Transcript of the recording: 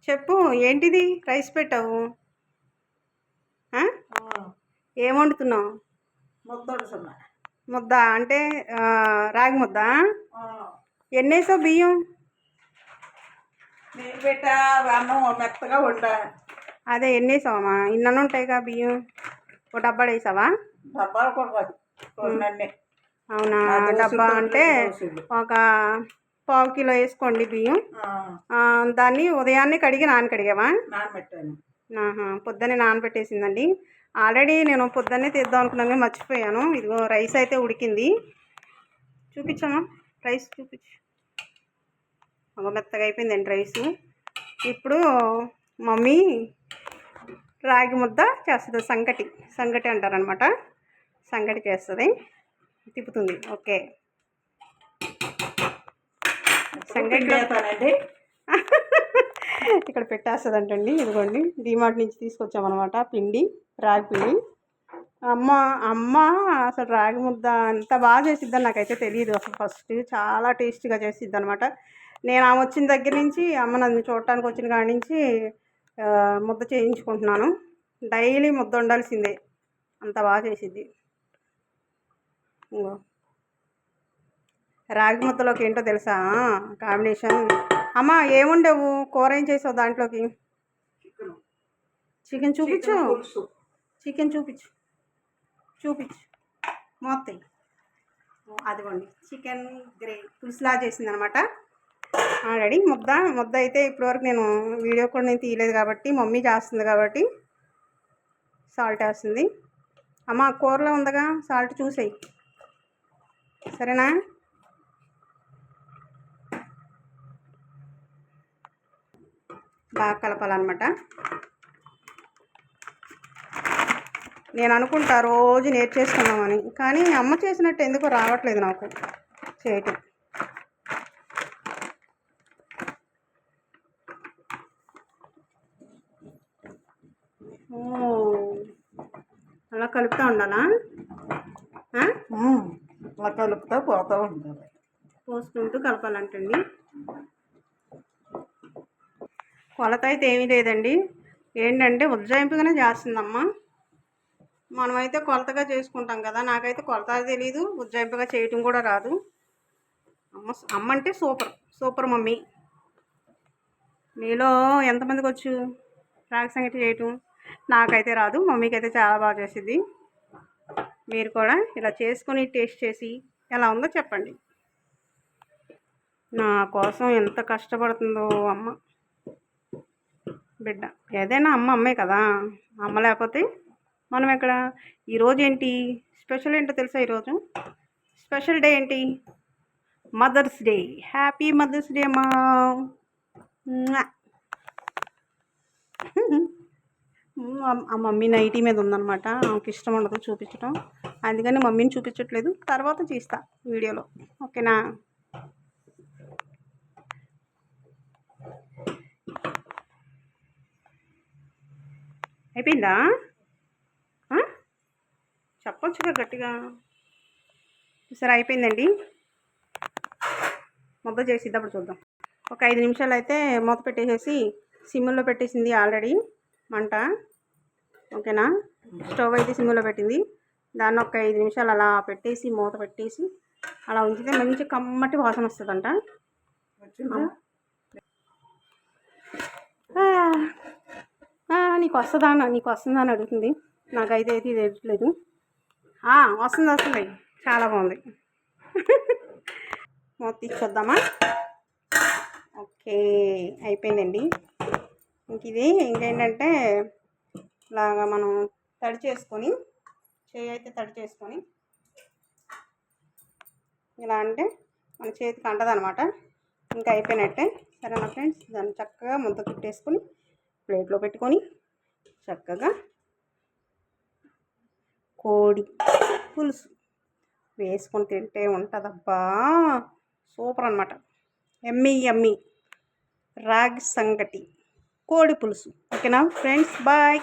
చెప్పు ఏంటిది రైస్ పెట్టావు? ఏం వండుతున్నావు? ముద్ద అంటే రాగి ముద్ద. ఎన్నేసావు బియ్యం? మెత్తగా వండా. అదే ఎన్నేసావమ్మా? ఇన్నన్ను ఉంటాయిగా బియ్యం. ఒక డబ్బాలు వేసావా? డబ్బాలు కూడా అవునా? డబ్బా అంటే ఒక పావు కిలో వేసుకోండి బియ్యం. దాన్ని ఉదయాన్నే కడిగి నానకడిగావా? నానబెట్టాను. పొద్దున్నే నానబెట్టేసిందండి. ఆల్రెడీ నేను పొద్దున్నే తీద్దాం అనుకున్నాను కానీ మర్చిపోయాను. ఇదిగో రైస్ అయితే ఉడికింది. చూపించమ్మా, రైస్ చూపించు. ఒక మెత్తగా అయిపోయిందండి రైసు. ఇప్పుడు మమ్మీ రాగి ముద్ద చేస్తుంది. సంగటి అంటారనమాట. సంగటి చేస్తుంది, తిప్పుతుంది. ఓకే, సంగటి ఇక్కడ పెట్టేస్తుంది అంటండి. ఇదిగోండి, డిమార్ట్ నుంచి తీసుకొచ్చామన్నమాట పిండి, రాగి పిండి. అమ్మ అసలు రాగి ముద్ద అంత బాగా చేసిద్దని నాకైతే తెలియదు. అసలు ఫస్ట్ చాలా టేస్టీగా చేసిద్ది అనమాట. నేను ఆమె వచ్చిన దగ్గర నుంచి, అమ్మ నన్ను చూడటానికి వచ్చిన కాడి నుంచి ముద్ద చేయించుకుంటున్నాను. డైలీ ముద్ద ఉండాల్సిందే, అంత బాగా చేసిద్ది. రాగి ముద్దలోకి ఏంటో తెలుసా కాంబినేషన్? అమ్మ ఏముండవు, కూర ఏం చేసావు దాంట్లోకి? చికెన్ చూపించు, చికెన్ చూపించు మొత్తం. అదిగోండి, చికెన్ పులుసులా చేసింది అనమాట. ఆల్రెడీ ముద్ద అయితే ఇప్పటివరకు నేను వీడియో కూడా నేను తీయలేదు కాబట్టి, మమ్మీ చేస్తుంది కాబట్టి సాల్ట్ వేస్తుంది. అమ్మ కూరలో ఉందగా, సాల్ట్ చూసేయి, సరేనా? బాగా కలపాలన్నమాట. నేను అనుకుంటా రోజు నేర్చేసుకున్నామని, కానీ అమ్మ చేసినట్టు ఎందుకో రావట్లేదు నాకు చేయటం. అలా కలుపుతూ ఉండాలా? అలా కలుపుతూ పోతూ ఉండాలి, పోసుకుంటూ కలపాలంటండి. కొలత అయితే ఏమీ లేదండి. ఏంటంటే ఉజ్జాయింపుగానే చేస్తుందమ్మ. మనమైతే కొలతగా చేసుకుంటాం కదా. నాకైతే కొలత తెలీదు, ఉజ్జాయింపుగా చేయటం కూడా రాదు. అమ్మ అంటే సూపర్ మమ్మీ. మీలో ఎంతమందికి వచ్చు రాగి సంగటి చేయటం? నాకైతే రాదు, మమ్మీకి అయితే చాలా బాగా చేసిద్ది. మీరు కూడా ఇలా చేసుకొని టేస్ట్ చేసి ఎలా ఉందో చెప్పండి. నా కోసం ఎంత కష్టపడుతుందో అమ్మ, బిడ్డ. ఏదైనా అమ్మే కదా, అమ్మ లేకపోతే మనం ఎక్కడ? ఈరోజు ఏంటి స్పెషల్ ఏంటో తెలుసా? ఈరోజు స్పెషల్ డే ఏంటి? Mother's day. Happy mother's day అమ్మా. ఆ మమ్మీ నైటీ మీద ఉందన్నమాట. ఆమెకి ఇష్టం ఉండదు చూపించడం, అందుకని మమ్మీని చూపించట్లేదు. తర్వాత తీస్తా వీడియోలో, ఓకేనా? అయిపోయిందా? చెప్పొచ్చుగా గట్టిగా. సరే, అయిపోయిందండి. ముద్ద చేసిద్ది, అప్పుడు చూద్దాం. ఒక 5 నిమిషాలు అయితే మూత పెట్టేసేసి సిమ్లో పెట్టేసింది ఆల్రెడీ మంట, ఓకేనా? స్టవ్ అయితే సిమ్లో పెట్టింది. దాన్ని ఒక 5 నిమిషాలు అలా పెట్టేసి మూత పెట్టేసి అలా ఉంచితే మంచి కమ్మటి వాసన వస్తుందంట. నీకు వస్తుందా అని అడుగుతుంది. నాకైతే ఇది తెలియట్లేదు. వస్తుంది, చాలా బాగుంది. మూత తీసేద్దామా? ఓకే, అయిపోయిందండి. ఇంకేంటంటే ఇలాగా మనం తడి చేసుకొని, చేయి అయితే తడి చేసుకొని ఇలా అంటే మన చేతికి అంటదనమాట. ఇంకా అయిపోయినట్టే. సరేనా ఫ్రెండ్స్? దాన్ని చక్కగా ముద్ద కుట్టేసుకొని ప్లేట్లో పెట్టుకొని చక్కగా కోడి పులుసు వేసుకొని తింటే ఉంటుందబ్బా, సూపర్ అనమాట. యమ్మీ రాగి సంగటి కోడి పులుసు. ఓకేనా ఫ్రెండ్స్? బాయ్.